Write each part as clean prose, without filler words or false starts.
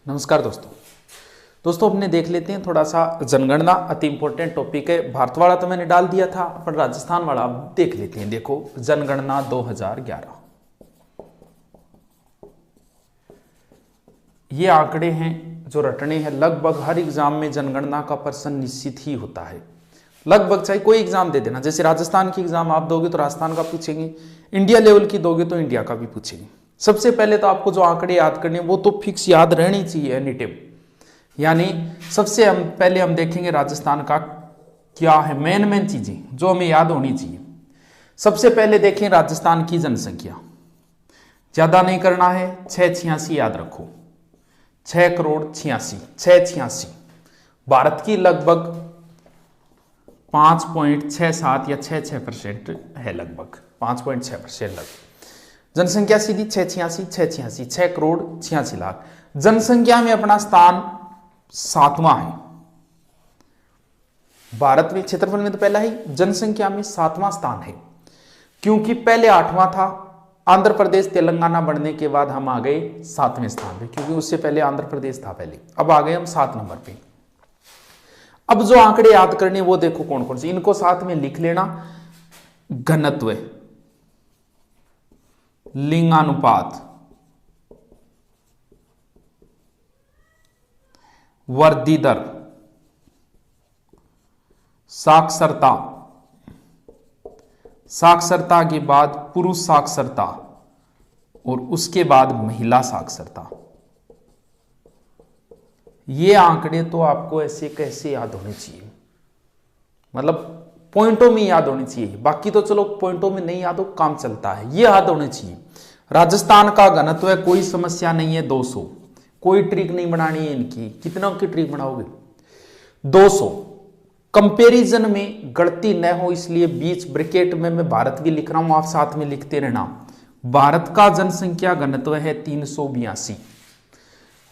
नमस्कार दोस्तों अपने देख लेते हैं थोड़ा सा जनगणना। अति इंपॉर्टेंट टॉपिक है। भारत वाला तो मैंने डाल दिया था, पर राजस्थान वाला अब देख लेते हैं। देखो जनगणना 2011, ये आंकड़े हैं जो रटने हैं। लगभग हर एग्जाम में जनगणना का प्रश्न निश्चित ही होता है। लगभग चाहे कोई एग्जाम दे देना, जैसे राजस्थान की एग्जाम आप दोगे तो राजस्थान का पूछेंगे, इंडिया लेवल की दोगे तो इंडिया का भी पूछेंगे। सबसे पहले तो आपको जो आंकड़े याद करने वो तो फिक्स याद रहनी चाहिए एनी टाइम। यानी सबसे पहले हम देखेंगे राजस्थान का क्या है, मेन चीजें जो हमें याद होनी चाहिए। सबसे पहले देखें राजस्थान की जनसंख्या, ज्यादा नहीं करना है, 686 याद रखो, 6,86,686। भारत की लगभग 5.67 या 66% है, लगभग 5.6% लगभग जनसंख्या सीधी 686, 6,86,00,000। जनसंख्या में अपना स्थान 7वां है। भारत में क्षेत्रफल में तो पहला ही, जनसंख्या में 7वां स्थान है, क्योंकि पहले 8वां था। आंध्र प्रदेश तेलंगाना बढ़ने के बाद हम आ गए 7वें स्थान पे, क्योंकि उससे पहले आंध्र प्रदेश था पहले। अब आ गए हम 7 नंबर पे। अब जो आंकड़े याद करने वो देखो कौन कौन से, इनको साथ में लिख लेना। घनत्व, लिंगानुपात, वृद्धि दर, साक्षरता, साक्षरता के बाद पुरुष साक्षरता और उसके बाद महिला साक्षरता। ये आंकड़े तो आपको ऐसे कैसे याद होने चाहिए, मतलब पॉइंटों में याद होनी चाहिए। बाकी तो चलो पॉइंटों में नहीं याद हो, काम चलता है, ये याद होने चाहिए। राजस्थान का घनत्व है, कोई समस्या नहीं है, 200। कोई ट्रिक नहीं बनानी है इनकी। कितना की ट्रिक बनाओगे? 200। कंपैरिजन में गलती न हो इसलिए बीच ब्रैकेट में मैं भारत भी लिख रहा हूं, आप साथ में लिखते रहना। भारत का जनसंख्या घनत्व है 382।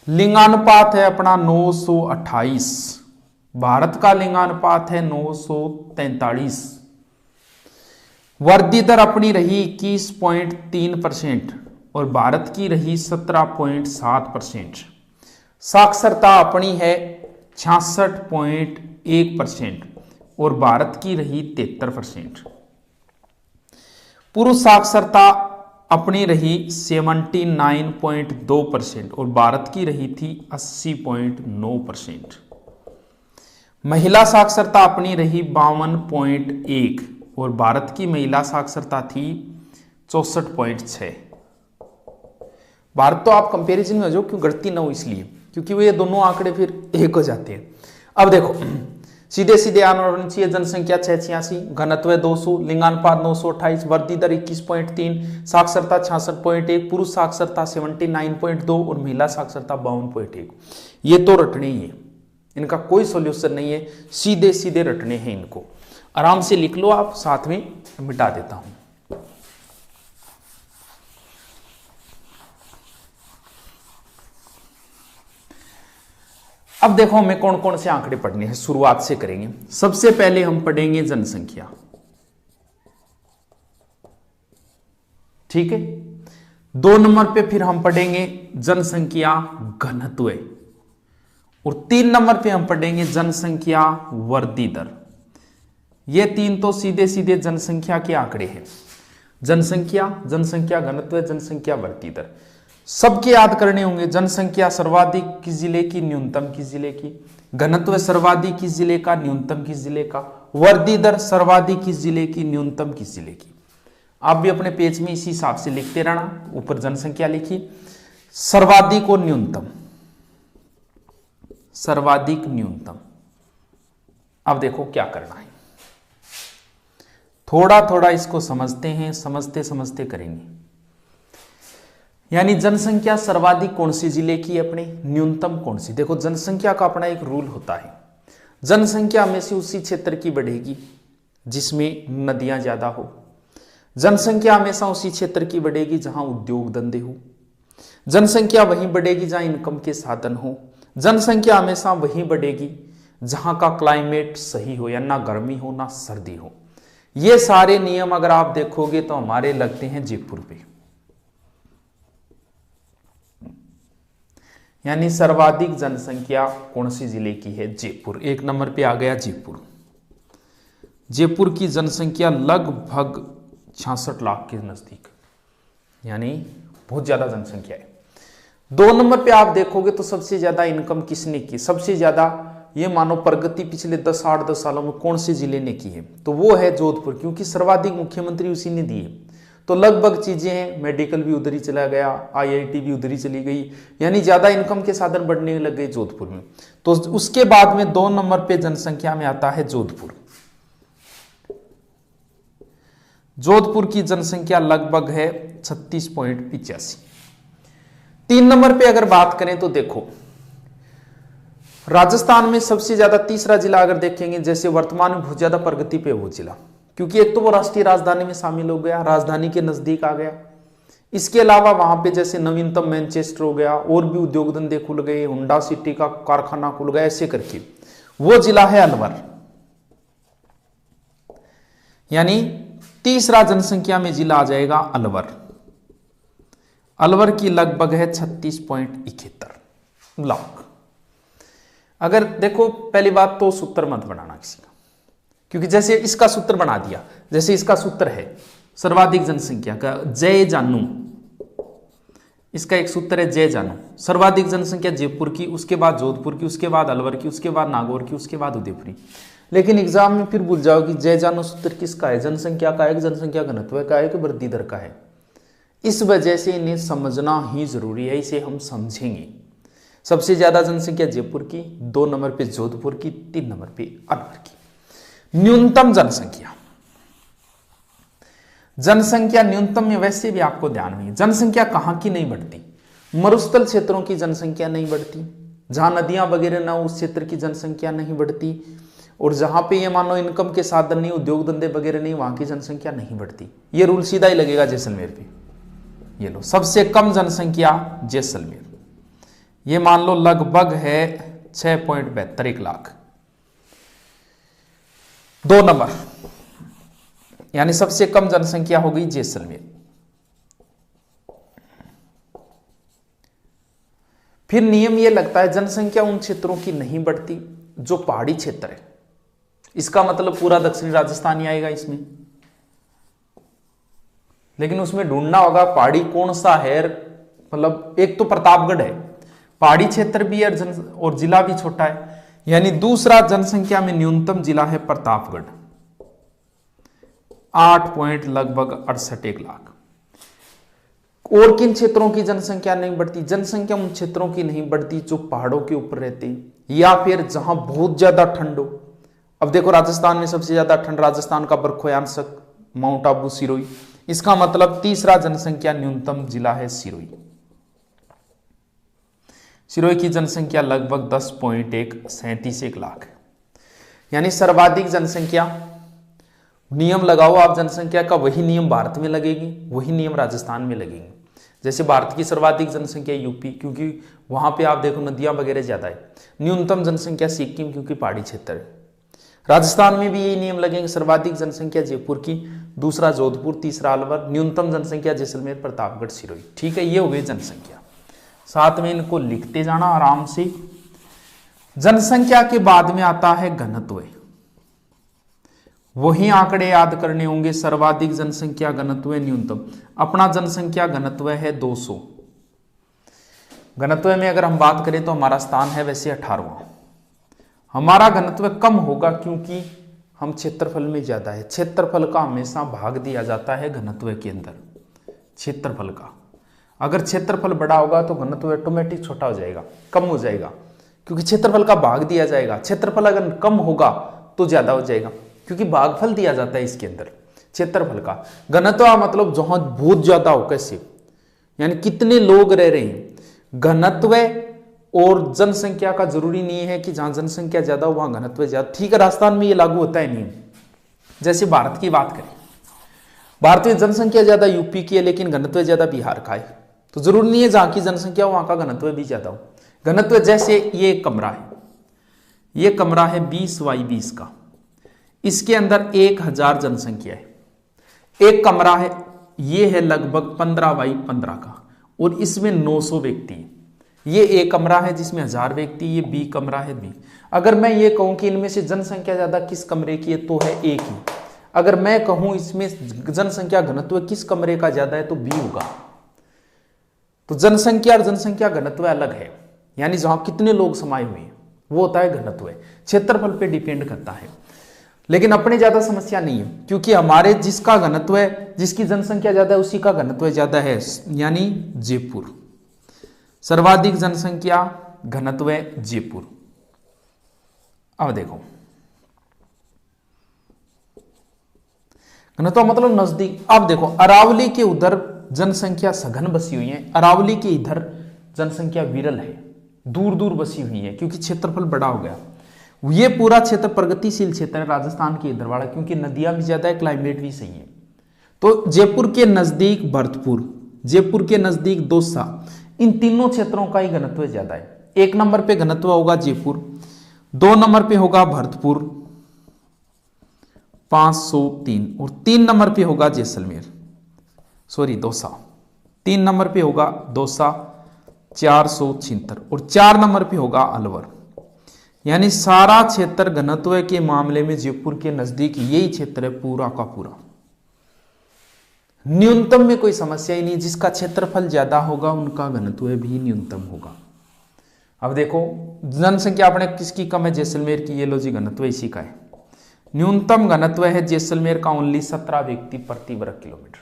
लिंगानुपात है अपना 928। भारत का लिंगानुपात है 943। वृद्धि दर अपनी रही 21.3% और भारत की रही 17.7%। साक्षरता अपनी है 66.1% और भारत की रही 73%। पुरुष साक्षरता अपनी रही 79.2% और भारत की रही थी 80.9%। महिला साक्षरता अपनी रही 52.1 और भारत की महिला साक्षरता थी 64.6। भारत तो आप कंपैरिजन में हो जाओ, क्यों गलती ना हो इसलिए, क्योंकि वो ये दोनों आंकड़े फिर एक हो जाते हैं। अब देखो सीधे सीधे आना चाहिए। जनसंख्या 686, घनत्व 200, लिंगानुपात 928, वृद्धि दर 21.3, साक्षरता 66.1, पुरुष साक्षरता 79.2 और महिला साक्षरता 52.1। ये तो रटने ही है, इनका कोई सॉल्यूशन नहीं है, सीधे सीधे रटने हैं इनको। आराम से लिख लो आप, साथ में मिटा देता हूं। अब देखो हमें कौन कौन से आंकड़े पढ़ने हैं, शुरुआत से करेंगे। सबसे पहले हम पढ़ेंगे जनसंख्या, ठीक है। 2 नंबर पे फिर हम पढ़ेंगे जनसंख्या घनत्व और 3 नंबर पे हम पढ़ेंगे जनसंख्या वृद्धि दर। ये 3 तो सीधे सीधे जनसंख्या के आंकड़े हैं। जनसंख्या, जनसंख्या घनत्व, जनसंख्या वृद्धि दर सबके याद करने होंगे। जनसंख्या सर्वाधिक किस जिले की, न्यूनतम किस जिले की। घनत्व सर्वाधिक किस जिले का, न्यूनतम किस जिले का। वृद्धि दर सर्वाधिक किस जिले की, न्यूनतम किस जिले की। आप भी अपने पेज में इसी हिसाब से लिखते रहना। ऊपर जनसंख्या लिखिए, सर्वाधिक और न्यूनतम, सर्वाधिक न्यूनतम। अब देखो क्या करना है, थोड़ा थोड़ा इसको समझते हैं, समझते समझते करेंगे। यानी जनसंख्या सर्वाधिक कौन सी जिले की है अपने, न्यूनतम कौन सी। देखो जनसंख्या का अपना एक रूल होता है, जनसंख्या में से उसी क्षेत्र की बढ़ेगी जिसमें नदियां ज्यादा हो। जनसंख्या हमेशा उसी क्षेत्र की बढ़ेगी जहां उद्योग धंधे हो। जनसंख्या वहीं बढ़ेगी जहां इनकम के साधन हो। जनसंख्या हमेशा वहीं बढ़ेगी जहां का क्लाइमेट सही हो, या ना गर्मी हो ना सर्दी हो। ये सारे नियम अगर आप देखोगे तो हमारे लगते हैं जयपुर पे। यानी सर्वाधिक जनसंख्या कौन सी जिले की है? जयपुर। एक नंबर पे आ गया जयपुर। जयपुर की जनसंख्या लगभग 66 लाख के नजदीक, यानी बहुत ज्यादा जनसंख्या है। 2 नंबर पे आप देखोगे तो सबसे ज्यादा इनकम किसने की? सबसे ज्यादा ये मानो प्रगति पिछले 8-10 सालों में कौन से जिले ने की है? तो वो है जोधपुर, क्योंकि सर्वाधिक मुख्यमंत्री उसी ने दिए। तो लगभग चीजें हैं, मेडिकल भी उधर ही चला गया, IIT भी उधर ही चली गई, यानी ज्यादा इनकम के साधन बढ़ने लग गए जोधपुर में। तो उसके बाद में 2 नंबर पे जनसंख्या में आता है जोधपुर। जोधपुर की जनसंख्या लगभग है 36.85। 3 नंबर पे अगर बात करें तो देखो, राजस्थान में सबसे ज्यादा तीसरा जिला अगर देखेंगे, जैसे वर्तमान में बहुत ज्यादा प्रगति पे वो जिला, क्योंकि एक तो वो राष्ट्रीय राजधानी में शामिल हो गया, राजधानी के नजदीक आ गया। इसके अलावा वहां पे जैसे नवीनतम मैनचेस्टर हो गया, और भी उद्योग धंधे खुल गए, हुंडा सिटी का कारखाना खुल गया, ऐसे करके वो जिला है अलवर। यानी तीसरा जनसंख्या में जिला आ जाएगा अलवर। अलवर की लगभग है 36.71 लाख। अगर देखो, पहली बात तो सूत्र मत बनाना किसी का, क्योंकि जैसे इसका सूत्र बना दिया, जैसे इसका सूत्र है सर्वाधिक जनसंख्या का जय जानू, इसका एक सूत्र है जय जानू। सर्वाधिक जनसंख्या जयपुर की, उसके बाद जोधपुर की, उसके बाद अलवर की, उसके बाद नागौर की, उसके बाद उदयपुरी। लेकिन एग्जाम में फिर भूल जाओ कि जय जानू सूत्र किसका है? जनसंख्या का है कि जनसंख्या घनत्व का है कि वृद्धि दर का है? इस वजह से इन्हें समझना ही जरूरी है, इसे हम समझेंगे। सबसे ज्यादा जनसंख्या जयपुर की, 2 नंबर पे जोधपुर की, 3 नंबर पे अलवर की। न्यूनतम जनसंख्या, जनसंख्या न्यूनतम में वैसे भी आपको ध्यान में, जनसंख्या कहां की नहीं बढ़ती? मरुस्थल क्षेत्रों की जनसंख्या नहीं बढ़ती, जहां नदियां वगैरह ना, उस क्षेत्र की जनसंख्या नहीं बढ़ती, और जहां पे ये मानो इनकम के साधन नहीं, उद्योग धंधे वगैरह नहीं, वहां की जनसंख्या नहीं बढ़ती। ये रूल सीधा ही लगेगा जैसलमेर पे। ये लो, सबसे कम जनसंख्या जैसलमेर, ये मान लो लगभग है 6.72 लाख। 2 नंबर, यानी सबसे कम जनसंख्या हो गई जैसलमेर। फिर नियम ये लगता है, जनसंख्या उन क्षेत्रों की नहीं बढ़ती जो पहाड़ी क्षेत्र है। इसका मतलब पूरा दक्षिणी राजस्थान ही आएगा इसमें, लेकिन उसमें ढूंढना होगा पहाड़ी कौन सा है। मतलब एक तो प्रतापगढ़ है, पहाड़ी क्षेत्र भी है और जिला भी छोटा है, यानी दूसरा जनसंख्या में न्यूनतम जिला है प्रतापगढ़, 8.68 लाख। और किन क्षेत्रों की जनसंख्या नहीं बढ़ती? जनसंख्या उन क्षेत्रों की नहीं बढ़ती जो पहाड़ों के ऊपर रहते या फिर जहां बहुत ज्यादा ठंड हो। अब देखो, राजस्थान में सबसे ज्यादा ठंड, राजस्थान का बरखोयांशक माउंट आबू, सिरोही। इसका मतलब तीसरा जनसंख्या न्यूनतम जिला है सिरोही। सिरोही की जनसंख्या लगभग 10.37 लाख है। यानी सर्वाधिक जनसंख्या, नियम लगाओ आप जनसंख्या का, वही नियम भारत में लगेगी, वही नियम राजस्थान में लगेंगे। जैसे भारत की सर्वाधिक जनसंख्या यूपी, क्योंकि वहां पे आप देखो नदियां वगैरह ज्यादा है। न्यूनतम जनसंख्या सिक्किम, क्योंकि पहाड़ी क्षेत्र है। राजस्थान में भी यही नियम लगेंगे, सर्वाधिक जनसंख्या जयपुर की, दूसरा जोधपुर, तीसरा अलवर, न्यूनतम जनसंख्या जैसलमेर, प्रतापगढ़, सिरोही। ठीक है, ये हो गई जनसंख्या। साथ में इनको लिखते जाना आराम से। जनसंख्या के बाद में आता है घनत्व। वही आंकड़े याद करने होंगे, सर्वाधिक जनसंख्या, घनत्व, न्यूनतम। अपना जनसंख्या घनत्व है 200। घनत्व में अगर हम बात करें तो हमारा स्थान है वैसे 18वां। हमारा घनत्व कम होगा क्योंकि हम क्षेत्रफल में ज्यादा है। क्षेत्रफल का हमेशा भाग दिया जाता है घनत्व के अंदर, क्षेत्रफल का। अगर क्षेत्रफल बड़ा होगा तो घनत्व ऑटोमेटिक छोटा हो जाएगा, कम हो जाएगा, क्योंकि क्षेत्रफल का भाग दिया जाएगा। क्षेत्रफल अगर कम होगा तो ज्यादा हो जाएगा, क्योंकि भागफल दिया जाता है इसके अंदर क्षेत्रफल का। घनत्व मतलब जहां बहुत ज्यादा हो, कैसे, यानी कितने लोग रह रहे हैं। घनत्व और जनसंख्या का जरूरी नहीं है कि जहां जनसंख्या ज्यादा हो वहां घनत्व ज्यादा। ठीक है, राजस्थान में ये लागू होता है नियम। जैसे भारत की बात करें, भारत में जनसंख्या ज्यादा यूपी की है लेकिन घनत्व ज्यादा बिहार का है, तो जरूरी नहीं है जहां की जनसंख्या हो वहां का घनत्व भी ज्यादा हो। घनत्व जैसे ये एक कमरा है, ये कमरा है 20x20 का, इसके अंदर 1000 जनसंख्या है। एक कमरा है, ये है लगभग 15x15 का, और इसमें 900 व्यक्ति है। ये ए कमरा है जिसमें 1000 व्यक्ति, ये बी कमरा है बी। अगर मैं ये कहूं कि इनमें से जनसंख्या ज्यादा किस कमरे की है, तो है ए की। अगर मैं कहूं इसमें जनसंख्या घनत्व किस कमरे का ज्यादा है, तो बी होगा। तो जनसंख्या और जनसंख्या घनत्व अलग है, यानी जहां कितने लोग समाये हुए हैं वो होता है घनत्व, क्षेत्रफल पे डिपेंड करता है। लेकिन अपने ज्यादा समस्या नहीं है, क्योंकि हमारे जिसका घनत्व है, जिसकी जनसंख्या ज्यादा है उसी का घनत्व ज्यादा है, यानी जयपुर। सर्वाधिक जनसंख्या घनत्व जयपुर। अब देखो घनत्व मतलब नजदीक। अब देखो अरावली के उधर जनसंख्या सघन बसी हुई है, अरावली के इधर जनसंख्या विरल है, दूर दूर बसी हुई है, क्योंकि क्षेत्रफल बड़ा हो गया। ये पूरा क्षेत्र प्रगतिशील क्षेत्र है राजस्थान के इधर वाला, क्योंकि नदियां भी ज्यादा है, क्लाइमेट भी सही है। तो जयपुर के नजदीक भरतपुर, जयपुर के नजदीक दौसा, इन तीनों क्षेत्रों का ही घनत्व ज्यादा है। 1 नंबर पे घनत्व होगा जयपुर, 2 नंबर पे होगा भरतपुर 503, और 3 नंबर पे होगा जैसलमेर, सॉरी दौसा। 3 नंबर पे होगा दौसा 476, और 4 नंबर पे होगा अलवर। यानी सारा क्षेत्र घनत्व के मामले में जयपुर के नजदीक यही क्षेत्र है पूरा का पूरा। न्यूनतम में कोई समस्या ही नहीं, जिसका क्षेत्रफल ज्यादा होगा उनका घनत्व भी न्यूनतम होगा। अब देखो जनसंख्या अपने किसकी कम है, जैसलमेर की। ये लो जी घनत्व इसी का है। न्यूनतम घनत्व है जैसलमेर का ओनली 17 व्यक्ति प्रति वर्ग किलोमीटर।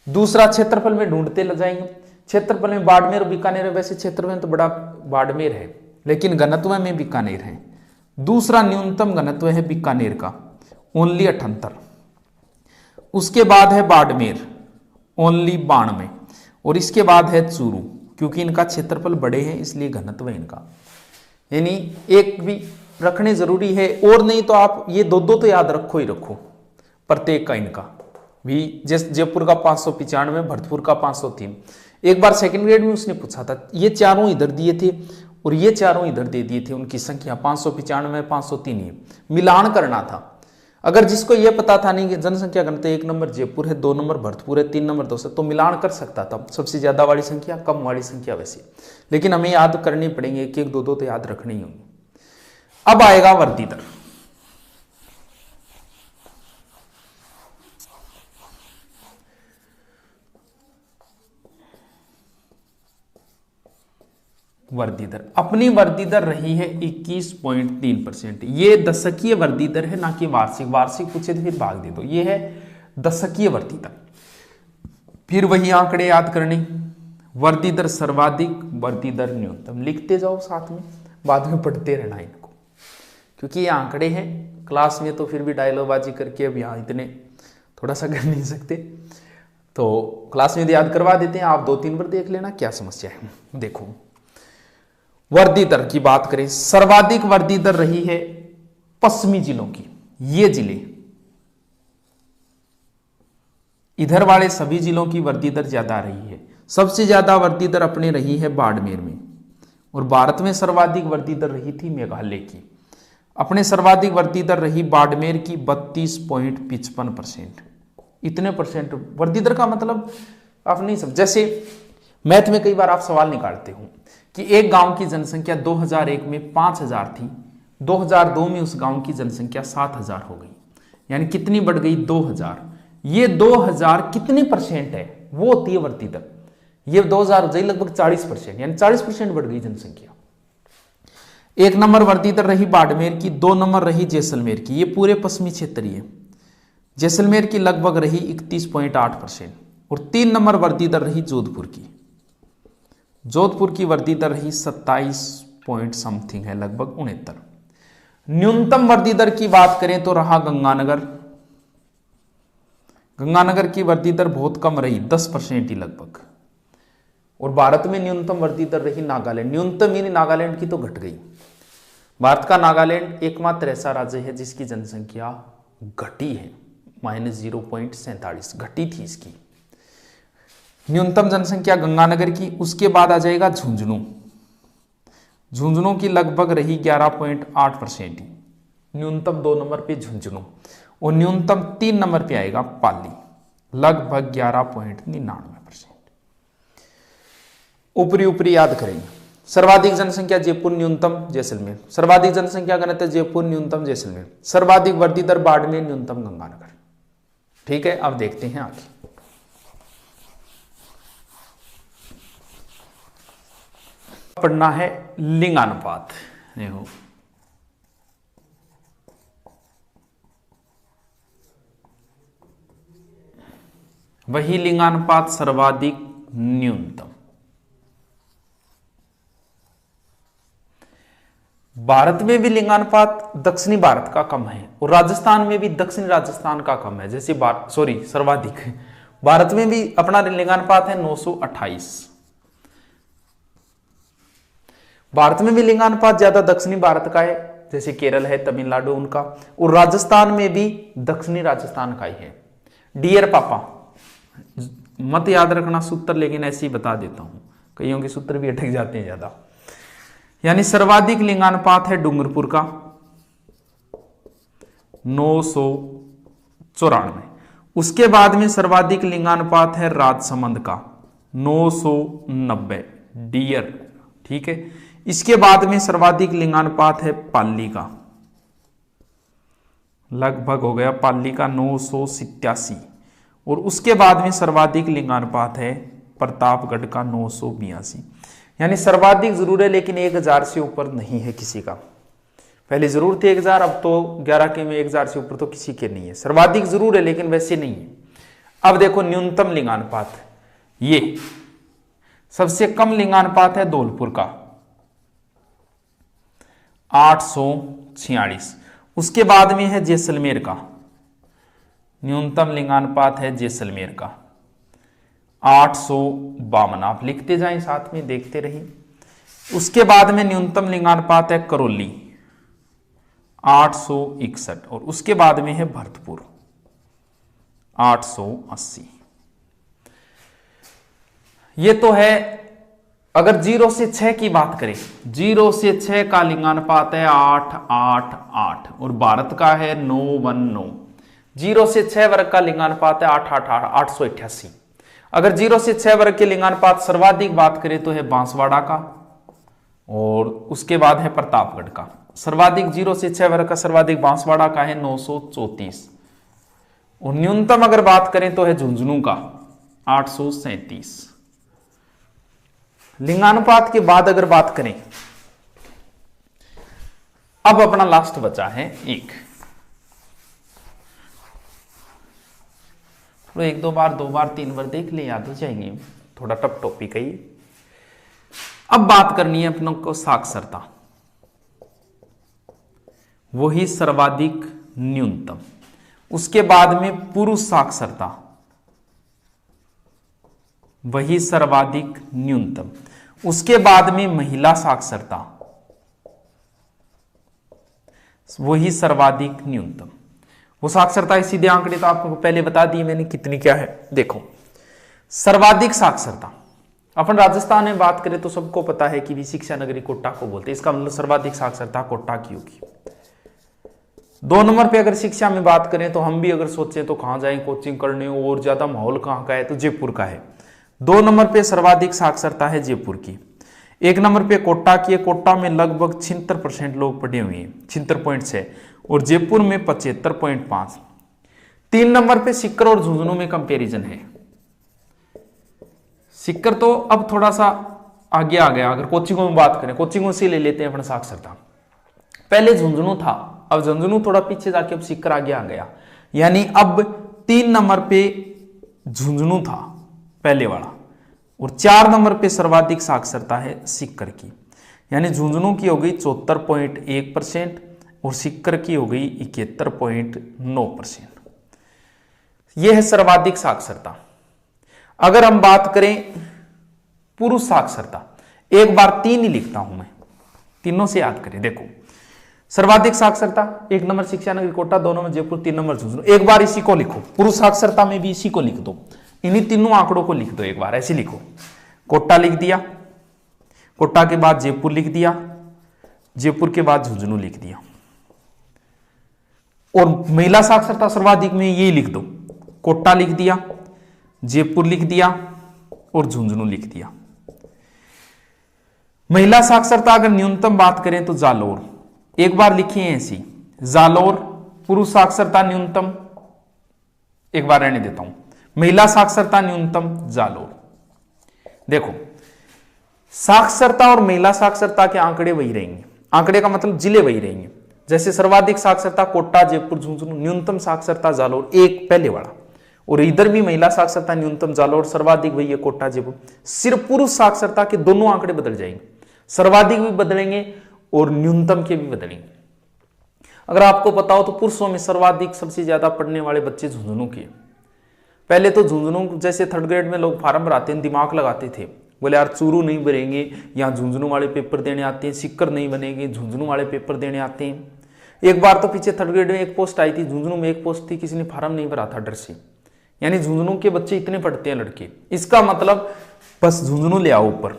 दूसरा क्षेत्रफल में ढूंढते ले जाएंगे, क्षेत्रफल में बाड़मेर और बीकानेर है, वैसे क्षेत्रफल में तो बड़ा बाड़मेर है, लेकिन घनत्व में बीकानेर है। दूसरा न्यूनतम घनत्व है बीकानेर का ओनली 78, उसके बाद है बाड़मेर ओनली 92, और इसके बाद है चूरू, क्योंकि इनका क्षेत्रफल बड़े हैं इसलिए घनत्व है इनका। यानी एक भी रखने जरूरी है, और नहीं तो आप ये दो तो याद रखो ही रखो प्रत्येक का इनका भी। जैसे जयपुर का 595, भरतपुर का 503। एक बार सेकंड ग्रेड में उसने पूछा था, ये चारों इधर दिए थे और ये चारों इधर दे दिए थे, उनकी संख्या 595 503 है, मिलान करना था। अगर जिसको ये पता था नहीं कि जनसंख्या घनत्व 1 नंबर जयपुर है, 2 नंबर भरतपुर है, 3 नंबर दौसा, तो मिलान कर सकता था, सबसे ज्यादा वाली संख्या कम वाली संख्या वैसे। लेकिन हमें याद करनी पड़ेंगे, एक एक दो तो याद रखने ही होंगे। अब आएगा वृद्धि दर। वृद्धि दर, अपनी वृद्धि दर रही है 21.3%। ये दशकीय वृद्धि दर है, ना कि वार्षिक। वार्षिक पूछे तो फिर भाग दे दो, ये है दशकीय वृद्धि दर। फिर वही आंकड़े याद करने, वृद्धि दर सर्वाधिक, वृद्धि दर न्यूनतम, लिखते जाओ साथ में, बाद में पढ़ते रहना इनको, क्योंकि ये आंकड़े हैं। क्लास में तो फिर भी डायलॉगबाजी करके अब यहाँ इतने थोड़ा सा कर नहीं सकते, तो क्लास में याद करवा देते हैं। आप 2-3 बार देख लेना, क्या समस्या है। देखो वृद्धि दर की बात करें, सर्वाधिक वृद्धि दर रही है पश्चिमी जिलों की। ये जिले, इधर वाले सभी जिलों की वृद्धि दर ज्यादा रही है। सबसे ज्यादा वृद्धि दर अपने रही है बाड़मेर में, और भारत में सर्वाधिक वृद्धि दर रही थी मेघालय की। अपने सर्वाधिक वृद्धि दर रही बाड़मेर की 32.55%। इतने परसेंट वृद्धि दर का मतलब आप नहीं समझ। जैसे मैथ में कई बार आप सवाल निकालते हो कि एक गांव की जनसंख्या 2001 में 5000 थी, 2002 में उस गांव की जनसंख्या 7000 हो गई, यानी कितनी बढ़ गई, 2000। ये 2000 कितने परसेंट है, वो होती है वृद्धि दर। ये 2000 हो जाए लगभग 40%, यानी 40% बढ़ गई जनसंख्या। 1 नंबर वृद्धि दर रही बाड़मेर की, 2 नंबर रही जैसलमेर की। ये पूरे पश्चिमी क्षेत्र है। जैसलमेर की लगभग रही 31.8%, और 3 नंबर वृद्धि दर रही जोधपुर की। जोधपुर की वृद्धि दर रही 27 पॉइंट समथिंग है, लगभग 69। न्यूनतम वृद्धि दर की बात करें तो रहा गंगानगर। गंगानगर की वृद्धि दर बहुत कम रही, 10% ही लगभग। और भारत में न्यूनतम वृद्धि दर रही नागालैंड। न्यूनतम यानी नागालैंड की तो घट गई। भारत का नागालैंड एकमात्र ऐसा राज्य है जिसकी जनसंख्या घटी है, -0.47 घटी थी इसकी न्यूनतम जनसंख्या गंगानगर की। उसके बाद आ जाएगा झुंझुनू। झुंझुनू की लगभग रही 11.8% ही, न्यूनतम 2 नंबर पे झुंझुनू, और न्यूनतम 3 नंबर पे आएगा पाली, लगभग 11.99%। ऊपरी ऊपरी याद करेंगे। सर्वाधिक जनसंख्या जयपुर, न्यूनतम जैसलमेर। सर्वाधिक जनसंख्या घनत्व जयपुर, न्यूनतम जैसलमेर। सर्वाधिक वृद्धि दर बाड़मेर, न्यूनतम गंगानगर। ठीक है, अब देखते हैं आगे। पढ़ना है लिंगानुपात। देखो वही लिंगानुपात सर्वाधिक न्यूनतम। भारत में भी लिंगानुपात दक्षिणी भारत का कम है और राजस्थान में भी दक्षिणी राजस्थान का कम है। जैसे सर्वाधिक भारत में भी अपना लिंगानुपात है 928। भारत में भी लिंगानुपात ज्यादा दक्षिणी भारत का है, जैसे केरल है, तमिलनाडु उनका, और राजस्थान में भी दक्षिणी राजस्थान का ही है। डियर पापा, मत याद रखना सूत्र, लेकिन ऐसे ही बता देता हूं, कईयों के सूत्र भी अटक जाते हैं ज्यादा। यानी सर्वाधिक लिंगानुपात है डूंगरपुर का 994। उसके बाद में सर्वाधिक लिंगानुपात है राजसमंद का 990 डियर। ठीक है, इसके बाद में सर्वाधिक लिंगानुपात है पाली का, लगभग हो गया पाली का 987। और उसके बाद में सर्वाधिक लिंगानुपात है प्रतापगढ़ का 982। यानी सर्वाधिक जरूर है, लेकिन 1000 से ऊपर नहीं है किसी का। पहले जरूर थे 1000, अब तो 11 के में 1000 से ऊपर तो किसी के नहीं है। सर्वाधिक जरूर है लेकिन वैसे नहीं है। अब देखो न्यूनतम लिंगानुपात, ये सबसे कम लिंगानुपात है धौलपुर का 846। उसके बाद में है जैसलमेर का, न्यूनतम लिंगानुपात है जैसलमेर का 852। आप लिखते जाएं साथ में, देखते रहिए। उसके बाद में न्यूनतम लिंगानुपात है करौली 861। और उसके बाद में है भरतपुर 880। ये तो है अगर 0 से 6 की बात करें, 0 से 6 का लिंगानुपात है 888 और भारत का है 919। 0 से 6 वर्ग का लिंगानुपात है 888। अगर 0 से 6 वर्ग के लिंगानुपात सर्वाधिक बात करें तो है बांसवाड़ा का, और उसके बाद है प्रतापगढ़ का। सर्वाधिक 0 से 6 वर्ग का सर्वाधिक बांसवाड़ा का है 934। और न्यूनतम अगर बात करें तो है झुंझुनू का 837। लिंगानुपात के बाद अगर बात करें, अब अपना लास्ट बचा है एक, तो 1-2 बार 2 बार 3 बार देख ले, याद हो जाएंगे। थोड़ा टफ टॉपिक है ये। अब बात करनी है अपनों को साक्षरता, वही सर्वाधिक न्यूनतम। उसके बाद में पुरुष साक्षरता, वही सर्वाधिक न्यूनतम। उसके बाद में महिला साक्षरता, वही सर्वाधिक न्यूनतम। वो साक्षरता सीधे आंकड़े तो आपको पहले बता दिए मैंने कितनी क्या है। देखो सर्वाधिक साक्षरता, अपन राजस्थान में बात करें तो सबको पता है कि भी शिक्षा नगरी कोटा को बोलते हैं। इसका मतलब सर्वाधिक साक्षरता कोटा की होगी। 2 नंबर पे अगर शिक्षा में बात करें तो हम भी अगर सोचें तो कहां जाएं कोचिंग करने, और ज्यादा माहौल कहां का है तो जयपुर का है। 2 नंबर पे सर्वाधिक साक्षरता है जयपुर की। 1 नंबर पे कोटा की है। कोटा में लगभग 76% लोग पढ़े हुए हैं, 76.6, और जयपुर में 75.5। 3 नंबर पे सीकर और झुंझुनू में कंपैरिजन है। सीकर तो अब थोड़ा सा आगे आ गया। अगर कोचिंगों में बात करें, कोचिंगों से ले लेते हैं अपन साक्षरता। पहले झुंझुनू था, अब झुंझुनू थोड़ा पीछे जाके अब सीकर आगे आ गया। यानी अब 3 नंबर पे झुंझुनू था पहले वाला, और 4 नंबर पे सर्वाधिक साक्षरता है सीकर की। यानी झुंझुनू की हो गई 74.1% और सीकर की हो गई 71.9%। यह है सर्वाधिक साक्षरता। अगर हम बात करें पुरुष साक्षरता, एक बार 3 ही लिखता हूं मैं, तीनों से याद करें। देखो सर्वाधिक साक्षरता 1 नंबर शिक्षा नगरी कोटा, 2 नंबर जयपुर, 3 नंबर झुंझुनू। एक बार इसी को लिखो, पुरुष साक्षरता में भी इसी को लिख दो, इन्हीं तीनों आंकड़ों को लिख दो एक बार। ऐसे लिखो, कोटा लिख दिया, कोटा के बाद जयपुर लिख दिया, जयपुर के बाद झुंझुनू लिख दिया। और महिला साक्षरता सर्वाधिक में ये लिख दो, कोटा लिख दिया, जयपुर लिख दिया और झुंझुनू लिख दिया। महिला साक्षरता अगर न्यूनतम बात करें तो जालोर, एक बार लिखिए ऐसी, जालोर। पुरुष साक्षरता न्यूनतम, एक बार रहने देता हूं, महिला साक्षरता न्यूनतम जालोर। देखो साक्षरता और महिला साक्षरता के आंकड़े वही रहेंगे, आंकड़े का मतलब जिले वही रहेंगे। जैसे सर्वाधिक साक्षरता कोटा, जयपुर, झुंझुनू, न्यूनतम साक्षरता जालोर, एक पहले वाला। और इधर भी महिला साक्षरता न्यूनतम जालोर, सर्वाधिक वही है कोटा, जयपुर। सिर्फ पुरुष साक्षरता के दोनों आंकड़े बदल जाएंगे, सर्वाधिक भी बदलेंगे और न्यूनतम के भी बदलेंगे। अगर आपको पता हो तो पुरुषों में सर्वाधिक सबसे ज्यादा पढ़ने वाले बच्चे झुंझुनू के। पहले तो झुंझुनू जैसे थर्ड ग्रेड में लोग फार्म भराते हैं, दिमाग लगाते थे, बोले यार चूरू नहीं भरेंगे, यहाँ झुंझुनू वाले पेपर देने आते हैं, सिक्कर नहीं बनेंगे, झुंझुनू वाले पेपर देने आते हैं। एक बार तो पीछे थर्ड ग्रेड में एक पोस्ट आई थी, झुंझुनू में एक पोस्ट थी, किसी ने फार्म नहीं भरा था डर से। यानी झुंझुनू के बच्चे इतने पढ़ते हैं लड़के, इसका मतलब बस झुंझुनू ले आओ ऊपर।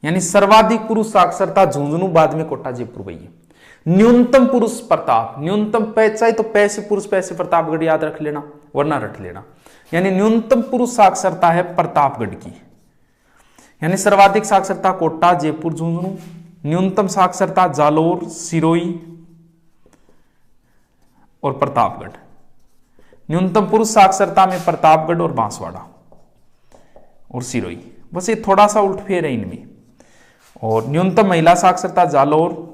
यानी सर्वाधिक पुरुष साक्षरता झुंझुनू, बाद में कोटा, जयपुर वही है। न्यूनतम पुरुष प्रताप, न्यूनतम चाहे तो पैसे पुरुष पैसे प्रतापगढ़ याद रख लेना, वरना रख लेना। यानी न्यूनतम पुरुष साक्षरता है प्रतापगढ़ की। यानी सर्वाधिक साक्षरता कोटा, जयपुर, झुंझुनू, न्यूनतम साक्षरता जालोर, सिरोही और प्रतापगढ़। न्यूनतम पुरुष साक्षरता में प्रतापगढ़ और बांसवाड़ा और सिरोही, बस ये थोड़ा सा उल्टफेर है इनमें। और न्यूनतम महिला साक्षरता जालोर,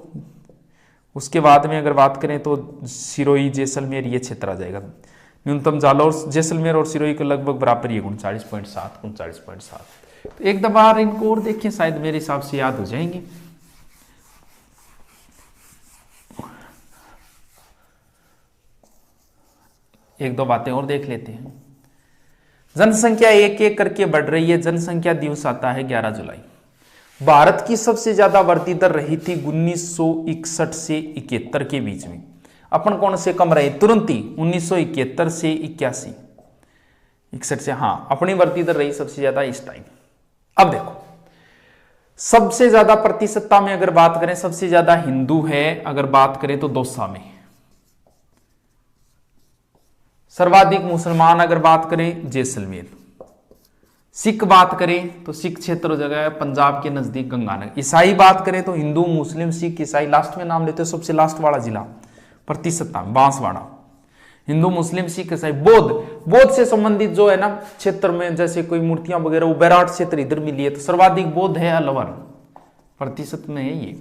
उसके बाद में अगर बात करें तो सिरोही, जैसलमेर, ये क्षेत्र आ जाएगा। न्यूनतम जालोर, जैसलमेर और सिरोही के लगभग बराबर ही 39.7, 39.7। तो एक बार इनको और देखें, शायद मेरे हिसाब से याद हो जाएंगे। एक दो बातें और देख लेते हैं। जनसंख्या एक एक करके बढ़ रही है। जनसंख्या दिवस आता है 11 जुलाई। भारत की सबसे ज्यादा वृद्धि दर रही थी 1961 से 71 के बीच में। अपन कौन से कम रहे? तुरंत ही 1971 से 81, 61 से, हाँ अपनी वृद्धि दर रही सबसे ज्यादा इस टाइम। अब देखो सबसे ज्यादा प्रतिशतता में अगर बात करें, सबसे ज्यादा हिंदू है अगर बात करें तो दौसा में। सर्वाधिक मुसलमान अगर बात करें जैसलमेर। सिख बात करें तो सिख क्षेत्र जगह है पंजाब के नजदीक गंगानगर। ईसाई बात करें तो हिंदू, मुस्लिम, सिख, ईसाई लास्ट में नाम लेते हैं। सबसे लास्ट वाला जिला प्रतिशतता बांसवाड़ा। हिंदू, मुस्लिम, सिख, ईसाई। बौद्ध से संबंधित जो है ना क्षेत्र में, जैसे कोई मूर्तियां वगैरह, वो बैराट क्षेत्र इधर मिली है, तो सर्वाधिक बौद्ध है अलवर, प्रतिशत में है ये।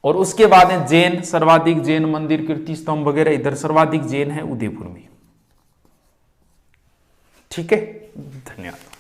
और उसके बाद है जैन, सर्वाधिक जैन मंदिर, कीर्ति स्तंभ वगैरह इधर सर्वाधिक जैन है उदयपुर में। ठीक है, धन्यवाद।